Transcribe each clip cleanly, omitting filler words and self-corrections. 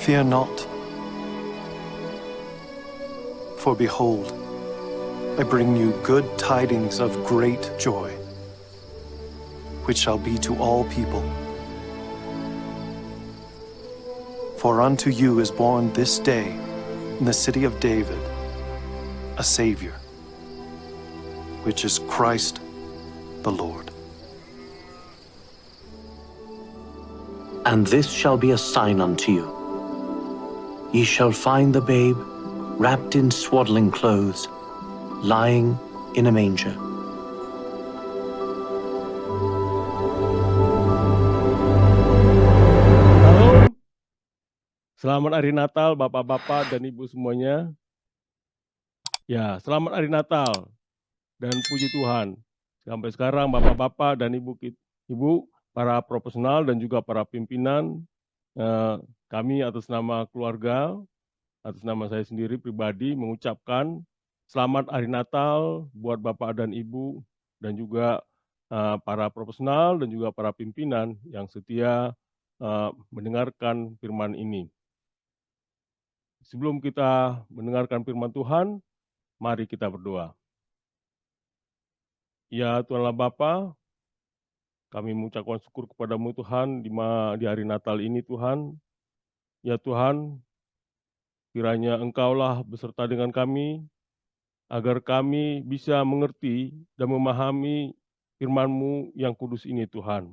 Fear not, for behold, I bring you good tidings of great joy, which shall be to all people. For unto you is born this day in the city of David a Savior, which is Christ the Lord. And this shall be a sign unto you. Ye shall find the babe wrapped in swaddling clothes, lying in a manger. Halo, selamat hari Natal Bapak-Bapak dan Ibu semuanya. Ya, selamat hari Natal dan puji Tuhan. Sampai sekarang Bapak-Bapak dan Ibu, para profesional dan juga para pimpinan, kami atas nama keluarga, atas nama saya sendiri pribadi mengucapkan selamat hari Natal buat Bapak dan Ibu dan juga para profesional dan juga para pimpinan yang setia mendengarkan firman ini. Sebelum kita mendengarkan firman Tuhan, mari kita berdoa. Ya Tuhanlah Bapa, kami mengucapkan syukur kepadamu Tuhan di hari Natal ini Tuhan. Ya Tuhan, kiranya Engkaulah beserta dengan kami, agar kami bisa mengerti dan memahami firman-Mu yang kudus ini Tuhan.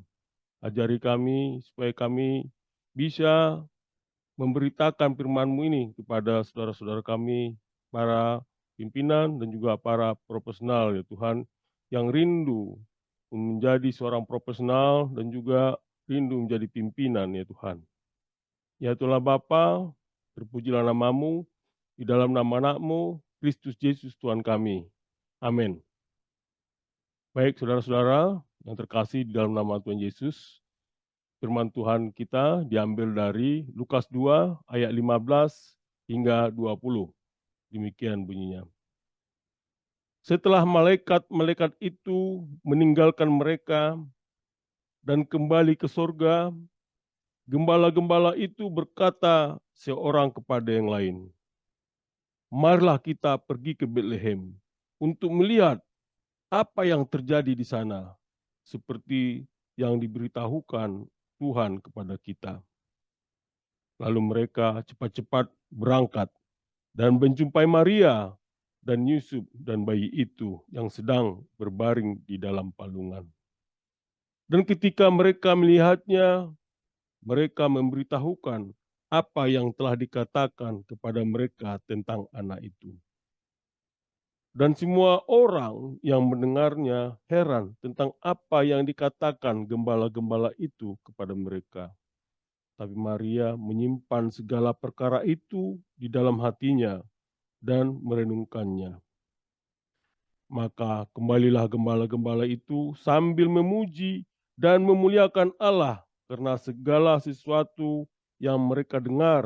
Ajari kami supaya kami bisa memberitakan firman-Mu ini kepada saudara-saudara kami, para pimpinan dan juga para profesional ya Tuhan, yang rindu menjadi seorang profesional dan juga rindu menjadi pimpinan ya Tuhan. Ya Tuhanlah Bapa, terpujilah nama-Mu, di dalam nama anak-Mu, Kristus Yesus Tuhan kami. Amin. Baik saudara-saudara yang terkasih di dalam nama Tuhan Yesus, firman Tuhan kita diambil dari Lukas 2 ayat 15 hingga 20. Demikian bunyinya. Setelah malaikat-malaikat itu meninggalkan mereka dan kembali ke surga, gembala-gembala itu berkata seorang kepada yang lain, "Marilah kita pergi ke Betlehem untuk melihat apa yang terjadi di sana, seperti yang diberitahukan Tuhan kepada kita." Lalu mereka cepat-cepat berangkat dan menjumpai Maria dan Yusuf dan bayi itu yang sedang berbaring di dalam palungan. Dan ketika mereka melihatnya, mereka memberitahukan apa yang telah dikatakan kepada mereka tentang anak itu. Dan semua orang yang mendengarnya heran tentang apa yang dikatakan gembala-gembala itu kepada mereka. Tapi Maria menyimpan segala perkara itu di dalam hatinya dan merenungkannya. Maka kembalilah gembala-gembala itu sambil memuji dan memuliakan Allah karena segala sesuatu yang mereka dengar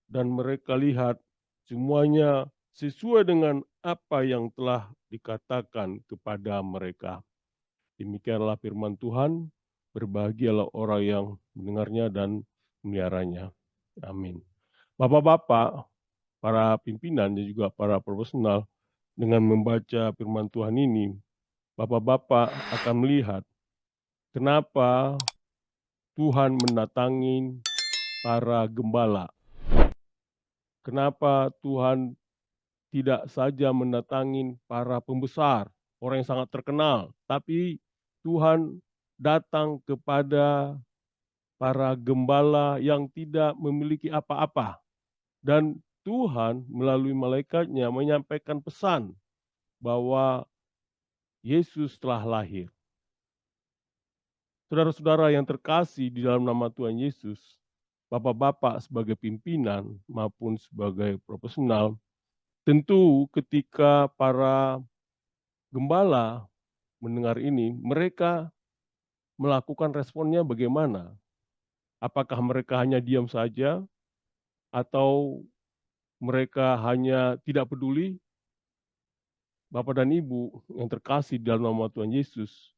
dan mereka lihat semuanya sesuai dengan apa yang telah dikatakan kepada mereka. Demikianlah firman Tuhan, berbahagialah orang yang mendengarnya dan memeliharanya. Amin. Bapak-bapak, para pimpinan dan juga para profesional, dengan membaca firman Tuhan ini, Bapak-bapak akan melihat kenapa Tuhan mendatangi para gembala. Kenapa Tuhan tidak saja mendatangi para pembesar, orang yang sangat terkenal, tapi Tuhan datang kepada para gembala yang tidak memiliki apa-apa. Dan Tuhan melalui malaikatnya menyampaikan pesan bahwa Yesus telah lahir. Saudara-saudara yang terkasih di dalam nama Tuhan Yesus, Bapak-bapak sebagai pimpinan maupun sebagai profesional, tentu ketika para gembala mendengar ini, mereka melakukan responnya bagaimana? Apakah mereka hanya diam saja atau mereka hanya tidak peduli? Bapak dan Ibu yang terkasih dalam nama Tuhan Yesus,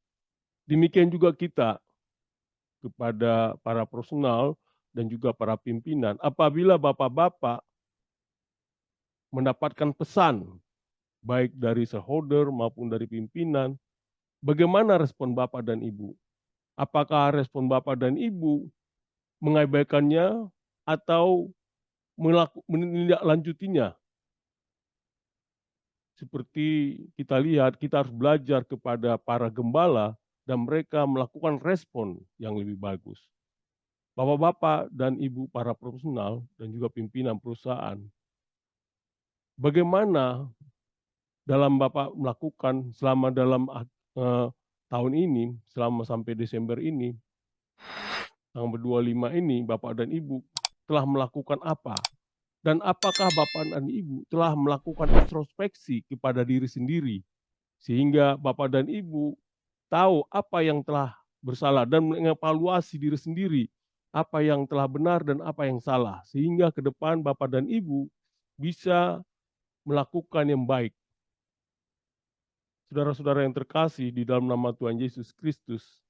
demikian juga kita kepada para profesional dan juga para pimpinan, apabila bapak-bapak mendapatkan pesan, baik dari shareholder maupun dari pimpinan, bagaimana respon bapak dan ibu? Apakah respon bapak dan ibu mengabaikannya atau menindaklanjutinya? Seperti kita lihat, kita harus belajar kepada para gembala dan mereka melakukan respon yang lebih bagus. Bapak-bapak dan ibu para profesional dan juga pimpinan perusahaan, bagaimana dalam Bapak melakukan selama dalam tahun ini, selama sampai Desember ini, tanggal 25 ini, Bapak dan Ibu telah melakukan apa? Dan apakah Bapak dan Ibu telah melakukan introspeksi kepada diri sendiri, sehingga Bapak dan Ibu tahu apa yang telah bersalah dan mengevaluasi diri sendiri, apa yang telah benar dan apa yang salah, sehingga ke depan Bapak dan Ibu bisa melakukan yang baik. Saudara-saudara yang terkasih di dalam nama Tuhan Yesus Kristus,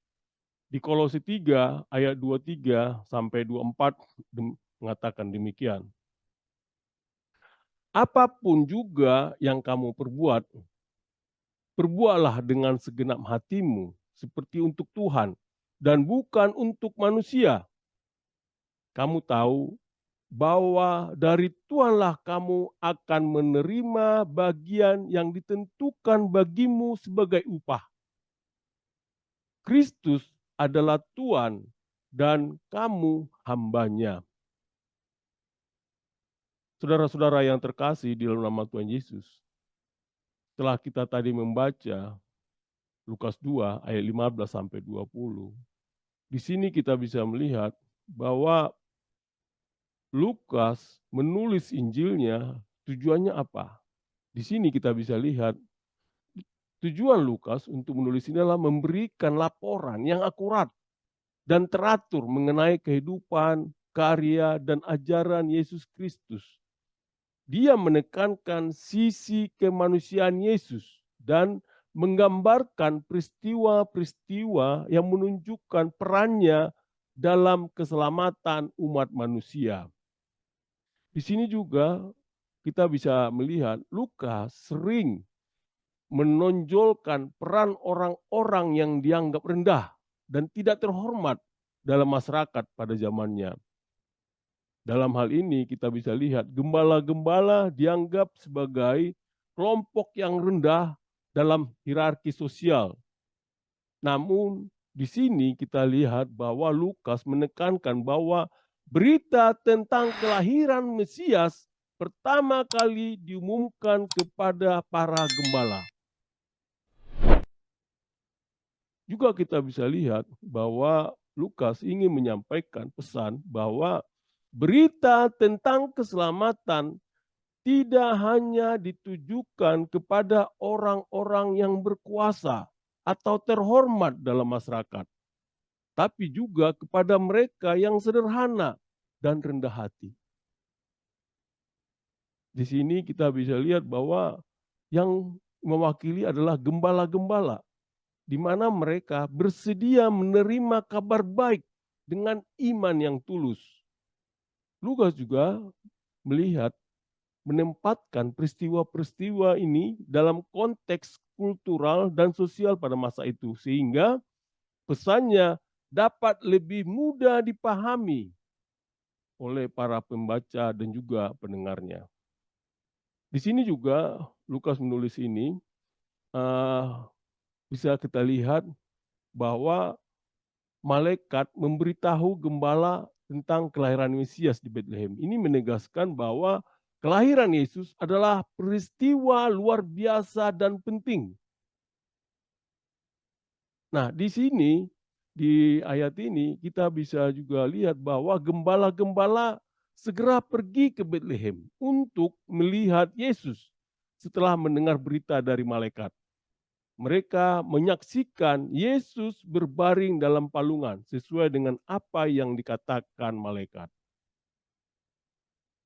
di Kolose 3 ayat 23 sampai 24 mengatakan demikian. Apapun juga yang kamu perbuat, perbuatlah dengan segenap hatimu seperti untuk Tuhan dan bukan untuk manusia. Kamu tahu bahwa dari Tuhanlah kamu akan menerima bagian yang ditentukan bagimu sebagai upah. Kristus adalah Tuhan dan kamu hambanya. Saudara-saudara yang terkasih di dalam nama Tuhan Yesus, setelah kita tadi membaca Lukas 2 ayat 15 sampai 20, di sini kita bisa melihat bahwa Lukas menulis Injilnya tujuannya apa? Di sini kita bisa lihat tujuan Lukas untuk menulis ini adalah memberikan laporan yang akurat dan teratur mengenai kehidupan, karya, dan ajaran Yesus Kristus. Dia menekankan sisi kemanusiaan Yesus dan menggambarkan peristiwa-peristiwa yang menunjukkan perannya dalam keselamatan umat manusia. Di sini juga kita bisa melihat Lukas sering menonjolkan peran orang-orang yang dianggap rendah dan tidak terhormat dalam masyarakat pada zamannya. Dalam hal ini kita bisa lihat gembala-gembala dianggap sebagai kelompok yang rendah dalam hierarki sosial. Namun di sini kita lihat bahwa Lukas menekankan bahwa berita tentang kelahiran Mesias pertama kali diumumkan kepada para gembala. Juga kita bisa lihat bahwa Lukas ingin menyampaikan pesan bahwa berita tentang keselamatan tidak hanya ditujukan kepada orang-orang yang berkuasa atau terhormat dalam masyarakat, tapi juga kepada mereka yang sederhana dan rendah hati. Di sini kita bisa lihat bahwa yang mewakili adalah gembala-gembala, di mana mereka bersedia menerima kabar baik dengan iman yang tulus. Lukas juga melihat, menempatkan peristiwa-peristiwa ini dalam konteks kultural dan sosial pada masa itu, sehingga pesannya dapat lebih mudah dipahami oleh para pembaca dan juga pendengarnya. Di sini juga Lukas menulis ini, bisa kita lihat bahwa malaikat memberitahu gembala tentang kelahiran Mesias di Bethlehem. Ini menegaskan bahwa kelahiran Yesus adalah peristiwa luar biasa dan penting. Nah, di sini, di ayat ini, kita bisa juga lihat bahwa gembala-gembala segera pergi ke Bethlehem untuk melihat Yesus setelah mendengar berita dari malaikat. Mereka menyaksikan Yesus berbaring dalam palungan sesuai dengan apa yang dikatakan malaikat.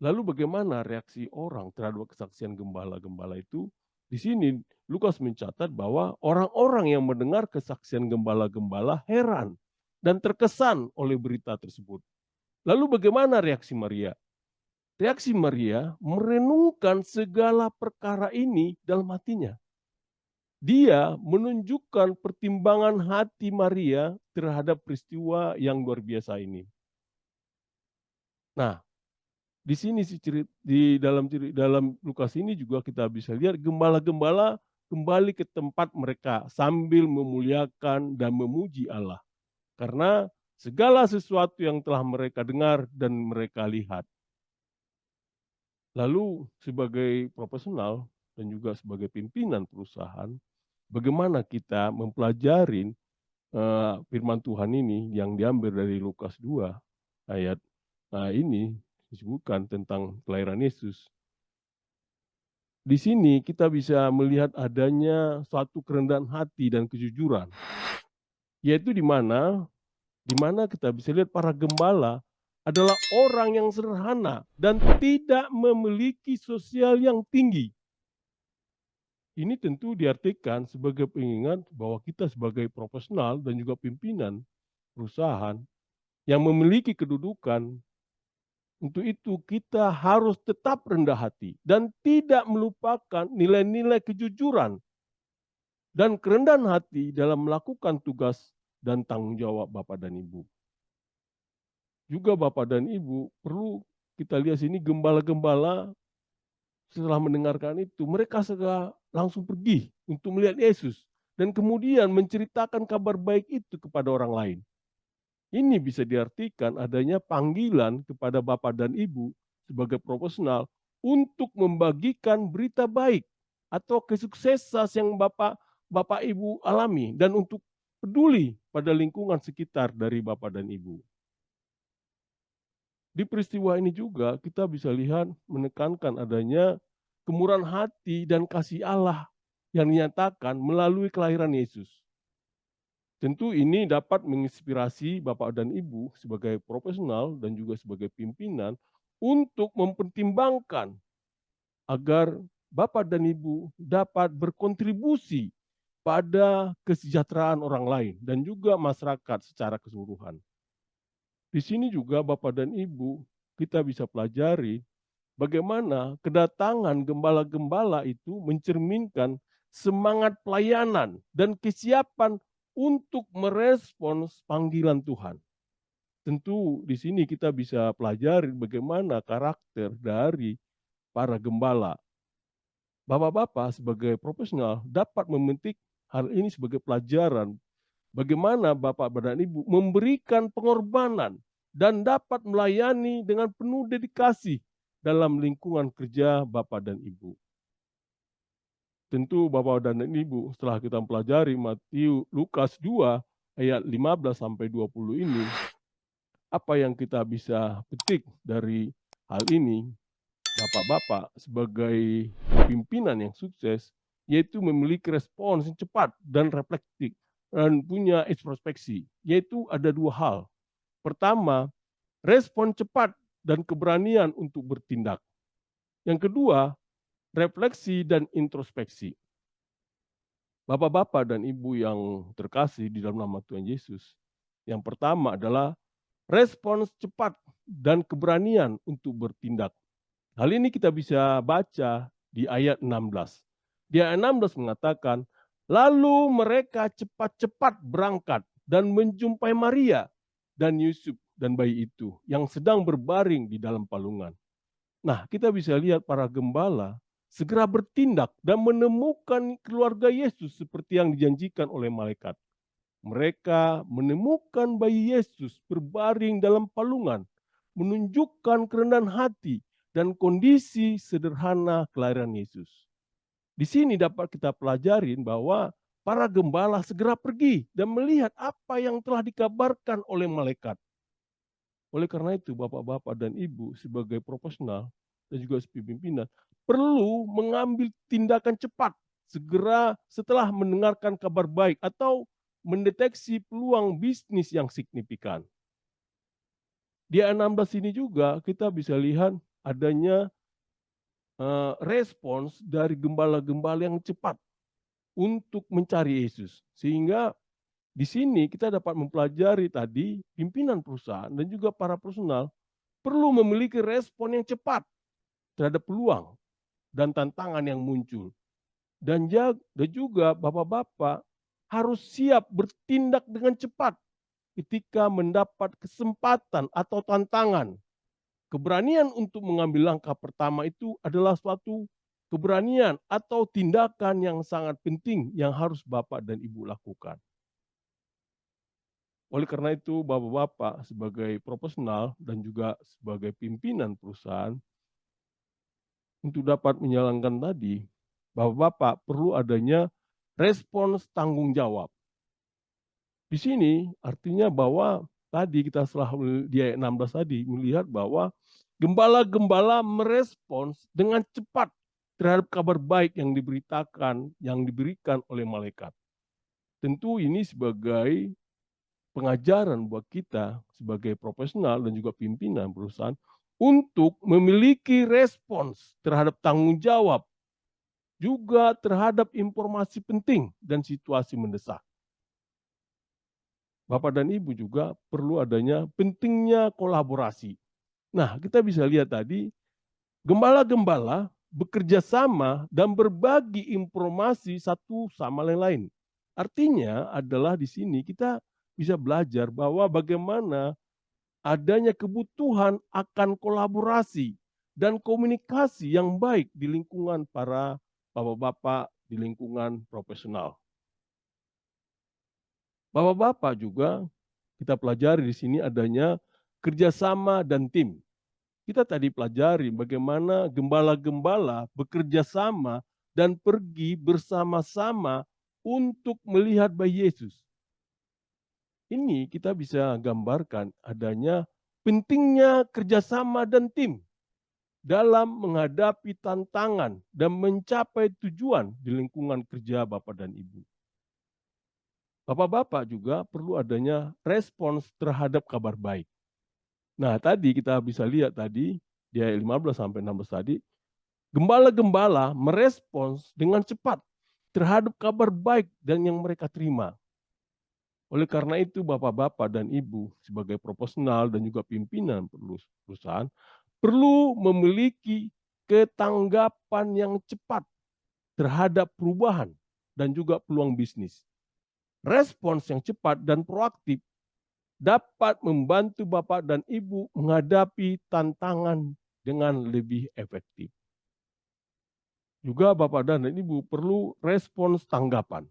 Lalu bagaimana reaksi orang terhadap kesaksian gembala-gembala itu? Di sini Lukas mencatat bahwa orang-orang yang mendengar kesaksian gembala-gembala heran dan terkesan oleh berita tersebut. Lalu bagaimana reaksi Maria? Reaksi Maria merenungkan segala perkara ini dalam hatinya. Dia menunjukkan pertimbangan hati Maria terhadap peristiwa yang luar biasa ini. Nah, di sini dalam Lukas ini juga kita bisa lihat gembala-gembala kembali ke tempat mereka sambil memuliakan dan memuji Allah. Karena segala sesuatu yang telah mereka dengar dan mereka lihat. Lalu sebagai profesional dan juga sebagai pimpinan perusahaan, bagaimana kita mempelajari firman Tuhan ini yang diambil dari Lukas 2 ayat ini disebutkan tentang kelahiran Yesus. Di sini kita bisa melihat adanya suatu kerendahan hati dan kejujuran, yaitu di mana kita bisa lihat para gembala adalah orang yang sederhana dan tidak memiliki sosial yang tinggi. Ini tentu diartikan sebagai pengingat bahwa kita sebagai profesional dan juga pimpinan perusahaan yang memiliki kedudukan, untuk itu kita harus tetap rendah hati dan tidak melupakan nilai-nilai kejujuran dan kerendahan hati dalam melakukan tugas dan tanggung jawab Bapak dan Ibu. Juga Bapak dan Ibu perlu kita lihat sini gembala-gembala setelah mendengarkan itu, mereka segera langsung pergi untuk melihat Yesus dan kemudian menceritakan kabar baik itu kepada orang lain. Ini bisa diartikan adanya panggilan kepada Bapak dan Ibu sebagai profesional untuk membagikan berita baik atau kesuksesan yang Bapak Ibu alami dan untuk peduli pada lingkungan sekitar dari Bapak dan Ibu. Di peristiwa ini juga kita bisa lihat menekankan adanya kemurahan hati dan kasih Allah yang dinyatakan melalui kelahiran Yesus. Tentu ini dapat menginspirasi Bapak dan Ibu sebagai profesional dan juga sebagai pimpinan untuk mempertimbangkan agar Bapak dan Ibu dapat berkontribusi pada kesejahteraan orang lain dan juga masyarakat secara keseluruhan. Di sini juga Bapak dan Ibu kita bisa pelajari bagaimana kedatangan gembala-gembala itu mencerminkan semangat pelayanan dan kesiapan untuk merespons panggilan Tuhan. Tentu di sini kita bisa pelajari bagaimana karakter dari para gembala. Bapak-bapak sebagai profesional dapat memetik hal ini sebagai pelajaran bagaimana Bapak dan Ibu memberikan pengorbanan dan dapat melayani dengan penuh dedikasi dalam lingkungan kerja Bapak dan Ibu. Tentu Bapak dan Ibu setelah kita mempelajari Lukas 2 ayat 15 sampai 20 ini, apa yang kita bisa petik dari hal ini, Bapak-bapak sebagai pimpinan yang sukses, yaitu memiliki respons yang cepat dan reflektif dan punya introspeksi, yaitu ada dua hal. Pertama, respon cepat dan keberanian untuk bertindak. Yang kedua, refleksi dan introspeksi. Bapak-bapak dan Ibu yang terkasih di dalam nama Tuhan Yesus, yang pertama adalah respons cepat dan keberanian untuk bertindak. Hal ini kita bisa baca di ayat 16. Di ayat 16 mengatakan, lalu mereka cepat-cepat berangkat dan menjumpai Maria dan Yusuf dan bayi itu yang sedang berbaring di dalam palungan. Nah, kita bisa lihat para gembala segera bertindak dan menemukan keluarga Yesus seperti yang dijanjikan oleh malaikat. Mereka menemukan bayi Yesus berbaring dalam palungan, menunjukkan kerendahan hati dan kondisi sederhana kelahiran Yesus. Di sini dapat kita pelajarin bahwa para gembala segera pergi dan melihat apa yang telah dikabarkan oleh malaikat. Oleh karena itu, Bapak-bapak dan Ibu sebagai profesional dan juga sebagai pimpinan perlu mengambil tindakan cepat segera setelah mendengarkan kabar baik atau mendeteksi peluang bisnis yang signifikan. Di ayat 16 ini juga kita bisa lihat adanya respons dari gembala-gembala yang cepat untuk mencari Yesus. Sehingga Di sini kita dapat mempelajari tadi pimpinan perusahaan dan juga para personal perlu memiliki respon yang cepat terhadap peluang dan tantangan yang muncul. Dan juga bapak-bapak harus siap bertindak dengan cepat ketika mendapat kesempatan atau tantangan. Keberanian untuk mengambil langkah pertama itu adalah suatu keberanian atau tindakan yang sangat penting yang harus bapak dan ibu lakukan. Oleh karena itu, bapak-bapak sebagai profesional dan juga sebagai pimpinan perusahaan, untuk dapat menjalankan tadi, bapak-bapak perlu adanya respons tanggung jawab. Di sini artinya bahwa tadi kita setelah di ayat 16 tadi melihat bahwa gembala-gembala merespons dengan cepat terhadap kabar baik yang diberitakan, yang diberikan oleh malaikat. Tentu ini sebagai pengajaran buat kita sebagai profesional dan juga pimpinan perusahaan untuk memiliki respons terhadap tanggung jawab, juga terhadap informasi penting dan situasi mendesak. Bapak dan Ibu juga perlu adanya pentingnya kolaborasi. Nah, kita bisa lihat tadi, gembala-gembala bekerja sama dan berbagi informasi satu sama lain. Artinya adalah di sini kita bisa belajar bahwa bagaimana adanya kebutuhan akan kolaborasi dan komunikasi yang baik di lingkungan para bapak-bapak, di lingkungan profesional. Bapak-bapak juga kita pelajari di sini adanya kerjasama dan tim. Kita tadi pelajari bagaimana gembala-gembala bekerja sama dan pergi bersama-sama untuk melihat bayi Yesus. Ini kita bisa gambarkan adanya pentingnya kerjasama dan tim dalam menghadapi tantangan dan mencapai tujuan di lingkungan kerja Bapak dan Ibu. Bapak-bapak juga perlu adanya respons terhadap kabar baik. Nah, tadi kita bisa lihat tadi di ayat 15 sampai 16 tadi, gembala-gembala merespons dengan cepat terhadap kabar baik dan yang mereka terima. Oleh karena itu, bapak-bapak dan ibu sebagai profesional dan juga pimpinan perusahaan perlu memiliki ketanggapan yang cepat terhadap perubahan dan juga peluang bisnis. Respons yang cepat dan proaktif dapat membantu Bapak dan Ibu menghadapi tantangan dengan lebih efektif. Juga Bapak dan Ibu perlu respons tanggapan.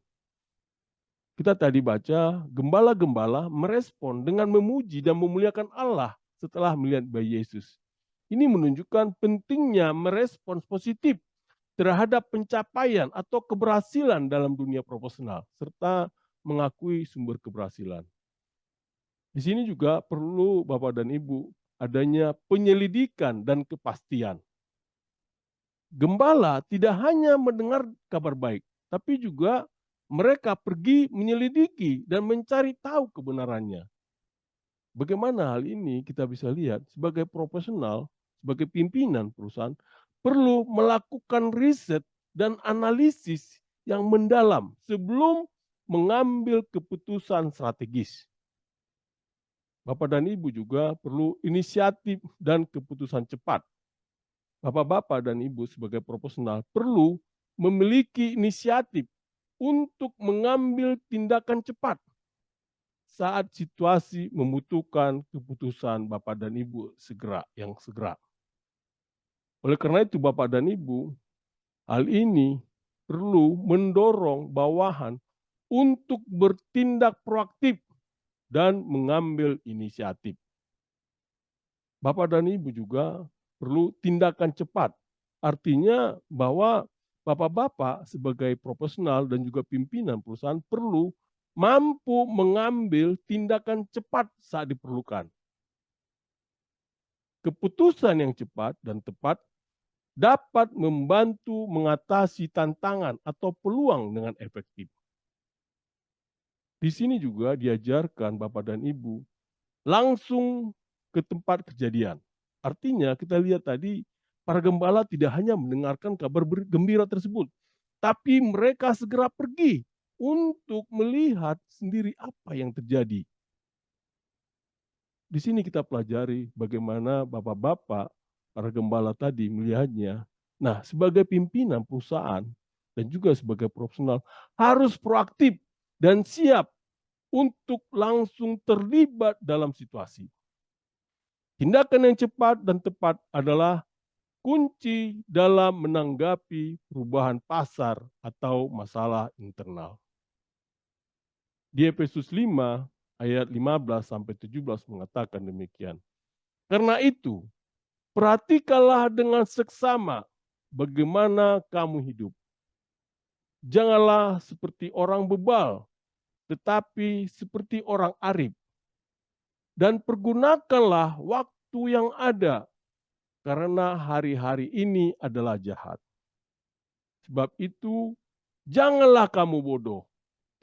Kita tadi baca, gembala-gembala merespon dengan memuji dan memuliakan Allah setelah melihat bayi Yesus. Ini menunjukkan pentingnya merespons positif terhadap pencapaian atau keberhasilan dalam dunia profesional, serta mengakui sumber keberhasilan. Di sini juga perlu Bapak dan Ibu adanya penyelidikan dan kepastian. Gembala tidak hanya mendengar kabar baik, tapi juga mereka pergi menyelidiki dan mencari tahu kebenarannya. Bagaimana hal ini kita bisa lihat sebagai profesional, sebagai pimpinan perusahaan, perlu melakukan riset dan analisis yang mendalam sebelum mengambil keputusan strategis. Bapak dan Ibu juga perlu inisiatif dan keputusan cepat. Bapak-bapak dan Ibu sebagai profesional perlu memiliki inisiatif untuk mengambil tindakan cepat saat situasi membutuhkan keputusan Bapak dan Ibu segera. Oleh karena itu Bapak dan Ibu, hal ini perlu mendorong bawahan untuk bertindak proaktif dan mengambil inisiatif. Bapak dan Ibu juga perlu tindakan cepat. Artinya bahwa bapak-bapak sebagai profesional dan juga pimpinan perusahaan perlu mampu mengambil tindakan cepat saat diperlukan. Keputusan yang cepat dan tepat dapat membantu mengatasi tantangan atau peluang dengan efektif. Di sini juga diajarkan Bapak dan Ibu langsung ke tempat kejadian. Artinya kita lihat tadi para gembala tidak hanya mendengarkan kabar gembira tersebut, tapi mereka segera pergi untuk melihat sendiri apa yang terjadi. Di sini kita pelajari bagaimana bapak-bapak, para gembala tadi melihatnya. Nah, sebagai pimpinan perusahaan dan juga sebagai profesional harus proaktif dan siap untuk langsung terlibat dalam situasi. Tindakan yang cepat dan tepat adalah kunci dalam menanggapi perubahan pasar atau masalah internal. Di Efesus 5 ayat 15 sampai 17 mengatakan demikian. Karena itu, perhatikanlah dengan seksama bagaimana kamu hidup. Janganlah seperti orang bebal, tetapi seperti orang arif. Dan pergunakanlah waktu yang ada, karena hari-hari ini adalah jahat. Sebab itu, janganlah kamu bodoh,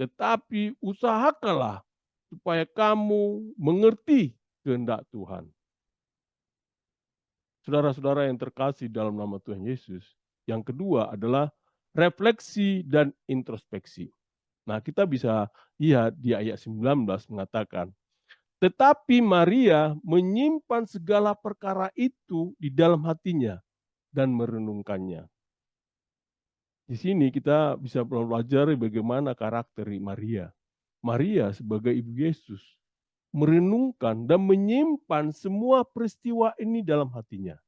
tetapi usahakanlah supaya kamu mengerti kehendak Tuhan. Saudara-saudara yang terkasih dalam nama Tuhan Yesus, yang kedua adalah refleksi dan introspeksi. Nah, kita bisa lihat di ayat 19 mengatakan, tetapi Maria menyimpan segala perkara itu di dalam hatinya dan merenungkannya. Di sini kita bisa belajar bagaimana karakter Maria. Maria sebagai ibu Yesus merenungkan dan menyimpan semua peristiwa ini dalam hatinya.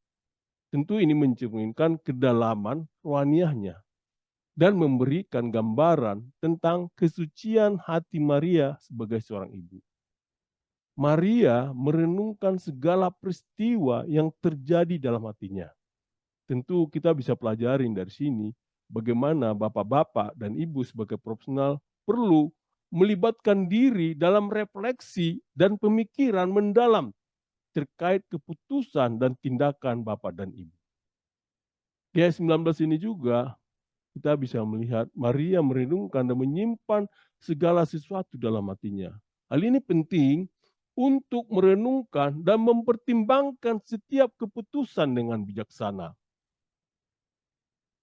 Tentu ini mencerminkan kedalaman rohaniahnya dan memberikan gambaran tentang kesucian hati Maria sebagai seorang ibu. Maria merenungkan segala peristiwa yang terjadi dalam hatinya. Tentu kita bisa pelajarin dari sini bagaimana bapak-bapak dan ibu sebagai profesional perlu melibatkan diri dalam refleksi dan pemikiran mendalam terkait keputusan dan tindakan bapak dan ibu. Di ayat 19 ini juga kita bisa melihat Maria merenungkan dan menyimpan segala sesuatu dalam hatinya. Hal ini penting untuk merenungkan dan mempertimbangkan setiap keputusan dengan bijaksana.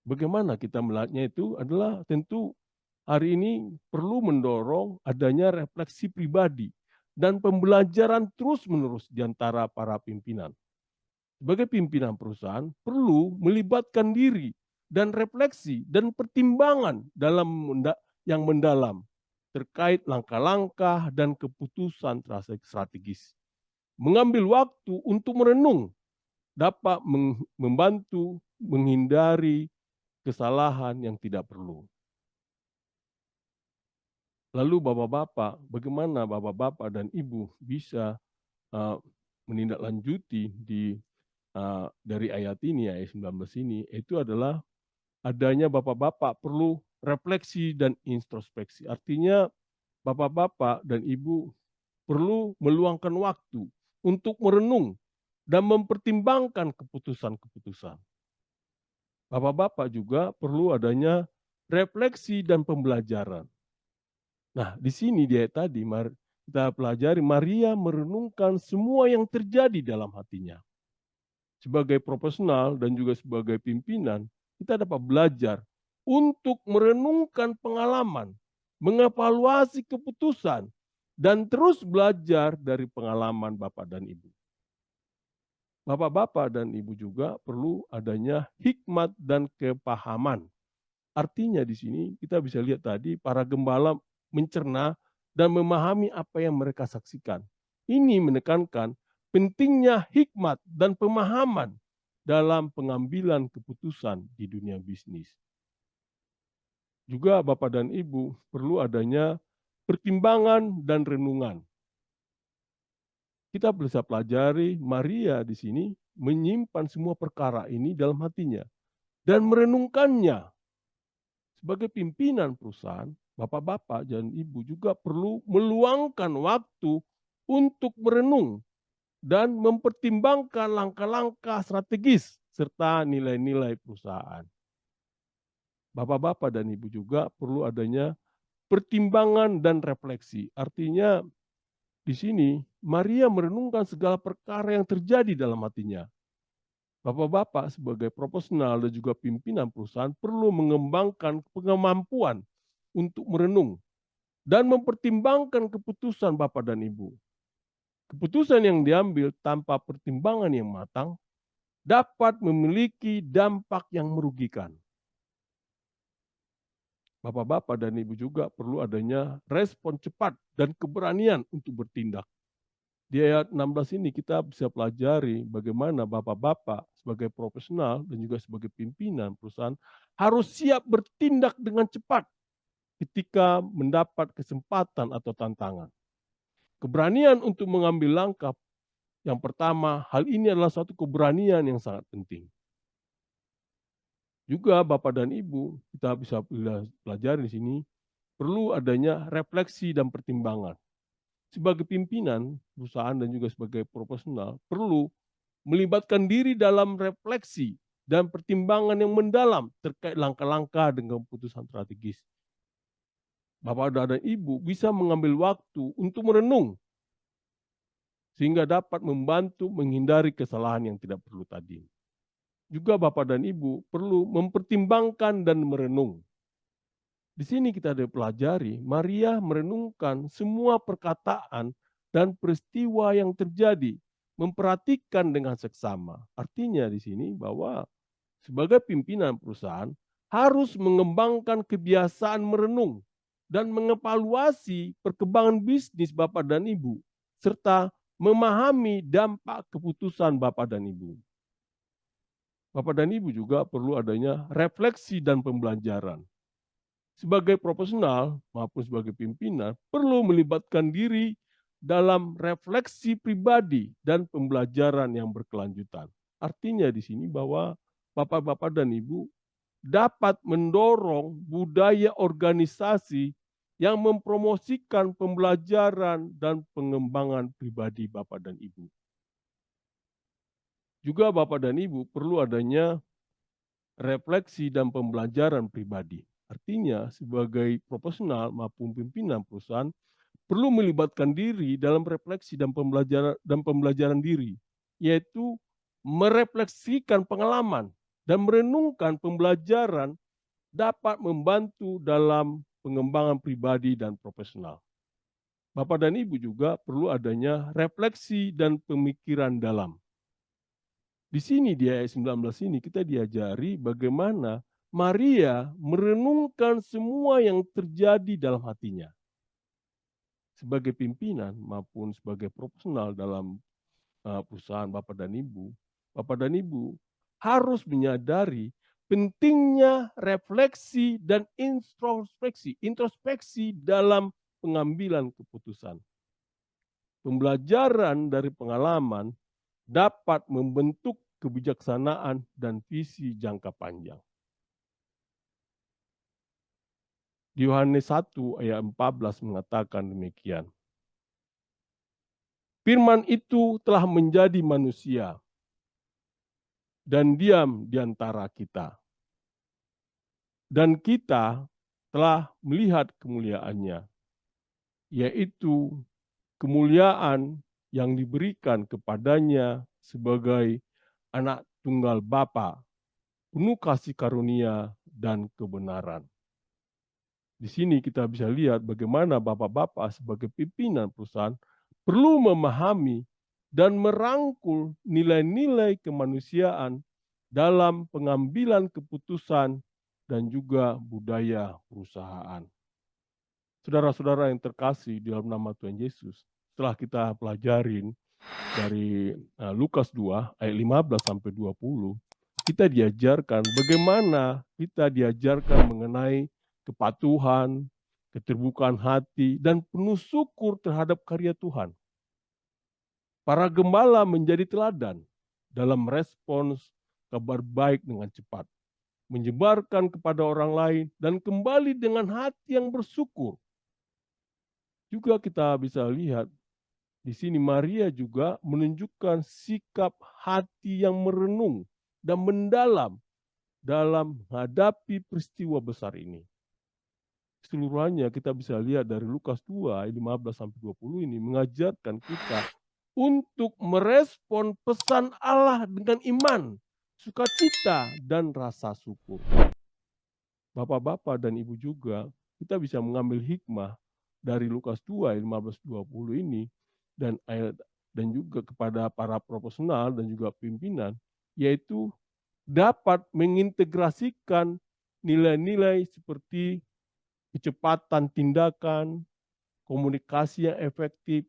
Bagaimana kita melihatnya itu adalah tentu hari ini perlu mendorong adanya refleksi pribadi dan pembelajaran terus-menerus di antara para pimpinan. Sebagai pimpinan perusahaan perlu melibatkan diri dan refleksi dan pertimbangan dalam yang mendalam terkait langkah-langkah dan keputusan strategis. Mengambil waktu untuk merenung dapat membantu menghindari kesalahan yang tidak perlu. Lalu bapak-bapak, bagaimana bapak-bapak dan ibu bisa menindaklanjuti dari ayat ini, ayat 19 ini, itu adalah adanya bapak-bapak perlu refleksi dan introspeksi. Artinya bapak-bapak dan ibu perlu meluangkan waktu untuk merenung dan mempertimbangkan keputusan-keputusan. Bapak-bapak juga perlu adanya refleksi dan pembelajaran. Nah, di sini di ayat tadi kita pelajari Maria merenungkan semua yang terjadi dalam hatinya. Sebagai profesional dan juga sebagai pimpinan, kita dapat belajar untuk merenungkan pengalaman, mengevaluasi keputusan, dan terus belajar dari pengalaman Bapak dan Ibu. Bapak-bapak dan Ibu juga perlu adanya hikmat dan kepahaman. Artinya di sini kita bisa lihat tadi para gembala mencerna dan memahami apa yang mereka saksikan. Ini menekankan pentingnya hikmat dan pemahaman dalam pengambilan keputusan di dunia bisnis. Juga Bapak dan Ibu perlu adanya pertimbangan dan renungan. Kita bisa pelajari Maria di sini menyimpan semua perkara ini dalam hatinya dan merenungkannya. Sebagai pimpinan perusahaan, bapak-bapak dan ibu juga perlu meluangkan waktu untuk merenung dan mempertimbangkan langkah-langkah strategis serta nilai-nilai perusahaan. Bapak-bapak dan ibu juga perlu adanya pertimbangan dan refleksi. Artinya di sini Maria merenungkan segala perkara yang terjadi dalam hatinya. Bapak-bapak sebagai profesional dan juga pimpinan perusahaan perlu mengembangkan kemampuan untuk merenung dan mempertimbangkan keputusan Bapak dan Ibu. Keputusan yang diambil tanpa pertimbangan yang matang dapat memiliki dampak yang merugikan. Bapak-bapak dan Ibu juga perlu adanya respon cepat dan keberanian untuk bertindak. Di ayat 16 ini kita bisa pelajari bagaimana bapak-bapak sebagai profesional dan juga sebagai pimpinan perusahaan harus siap bertindak dengan cepat ketika mendapat kesempatan atau tantangan. Keberanian untuk mengambil langkah yang pertama, hal ini adalah suatu keberanian yang sangat penting. Juga Bapak dan Ibu, kita bisa pelajari di sini, perlu adanya refleksi dan pertimbangan. Sebagai pimpinan perusahaan dan juga sebagai profesional, perlu melibatkan diri dalam refleksi dan pertimbangan yang mendalam terkait langkah-langkah dengan keputusan strategis. Bapak dan Ibu bisa mengambil waktu untuk merenung sehingga dapat membantu menghindari kesalahan yang tidak perlu tadi. Juga Bapak dan Ibu perlu mempertimbangkan dan merenung. Di sini kita ada pelajari, Maria merenungkan semua perkataan dan peristiwa yang terjadi, memperhatikan dengan seksama. Artinya di sini bahwa sebagai pimpinan perusahaan harus mengembangkan kebiasaan merenung dan mengevaluasi perkembangan bisnis Bapak dan Ibu, serta memahami dampak keputusan Bapak dan Ibu. Bapak dan Ibu juga perlu adanya refleksi dan pembelajaran. Sebagai profesional maupun sebagai pimpinan, perlu melibatkan diri dalam refleksi pribadi dan pembelajaran yang berkelanjutan. Artinya di sini bahwa Bapak-bapak dan Ibu dapat mendorong budaya organisasi yang mempromosikan pembelajaran dan pengembangan pribadi Bapak dan Ibu. Juga Bapak dan Ibu perlu adanya refleksi dan pembelajaran pribadi. Artinya sebagai profesional maupun pimpinan perusahaan perlu melibatkan diri dalam refleksi dan pembelajaran diri, yaitu merefleksikan pengalaman dan merenungkan pembelajaran dapat membantu dalam pengembangan pribadi dan profesional. Bapak dan Ibu juga perlu adanya refleksi dan pemikiran dalam. Di sini di ayat 19 ini kita diajari bagaimana Maria merenungkan semua yang terjadi dalam hatinya. Sebagai pimpinan maupun sebagai profesional dalam perusahaan Bapak dan Ibu harus menyadari pentingnya refleksi dan introspeksi dalam pengambilan keputusan. Pembelajaran dari pengalaman dapat membentuk kebijaksanaan dan visi jangka panjang. Di Yohanes 1 ayat 14 mengatakan demikian. Firman itu telah menjadi manusia dan diam di antara kita. Dan kita telah melihat kemuliaannya, yaitu kemuliaan yang diberikan kepadanya sebagai anak tunggal Bapa, penuh kasih karunia dan kebenaran. Di sini kita bisa lihat bagaimana bapak-bapak sebagai pimpinan perusahaan perlu memahami dan merangkul nilai-nilai kemanusiaan dalam pengambilan keputusan dan juga budaya perusahaan. Saudara-saudara yang terkasih di dalam nama Tuhan Yesus, setelah kita pelajarin dari Lukas 2 ayat 15 sampai 20, kita diajarkan bagaimana kita diajarkan mengenai kepatuhan, keterbukaan hati, dan penuh syukur terhadap karya Tuhan. Para gembala menjadi teladan dalam respons kabar baik dengan cepat, menyebarkan kepada orang lain, dan kembali dengan hati yang bersyukur. Juga kita bisa lihat di sini Maria juga menunjukkan sikap hati yang merenung dan mendalam dalam menghadapi peristiwa besar ini. Keseluruhannya kita bisa lihat dari Lukas 2 ayat 15 sampai 20 ini mengajarkan kita untuk merespon pesan Allah dengan iman, sukacita, dan rasa syukur. Bapak-bapak dan Ibu juga kita bisa mengambil hikmah dari Lukas 2 ayat 15-20 ini dan juga kepada para profesional dan juga pimpinan, yaitu dapat mengintegrasikan nilai-nilai seperti kecepatan tindakan, komunikasi yang efektif,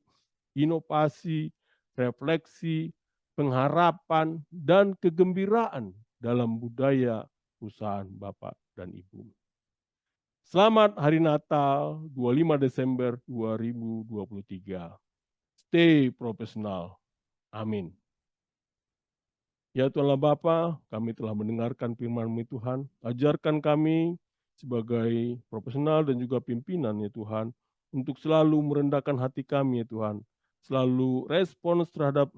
inovasi, refleksi, pengharapan, dan kegembiraan dalam budaya perusahaan Bapak dan Ibu. Selamat Hari Natal 25 Desember 2023. Stay profesional. Amin. Ya Tuhanlah Bapa, kami telah mendengarkan firman-Mu Tuhan. Ajarkan kami sebagai profesional dan juga pimpinan ya Tuhan, untuk selalu merendahkan hati kami ya Tuhan. Selalu respons terhadap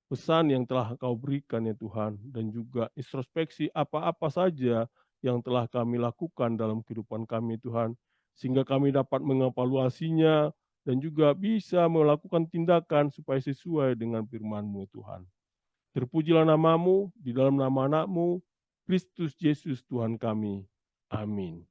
pesan yang telah Engkau berikan ya Tuhan. Dan juga introspeksi apa-apa saja yang telah kami lakukan dalam kehidupan kami Tuhan. Sehingga kami dapat mengevaluasinya dan juga bisa melakukan tindakan supaya sesuai dengan firman-Mu Tuhan. Terpujilah namamu di dalam nama anakmu, Kristus Yesus Tuhan kami. Amin.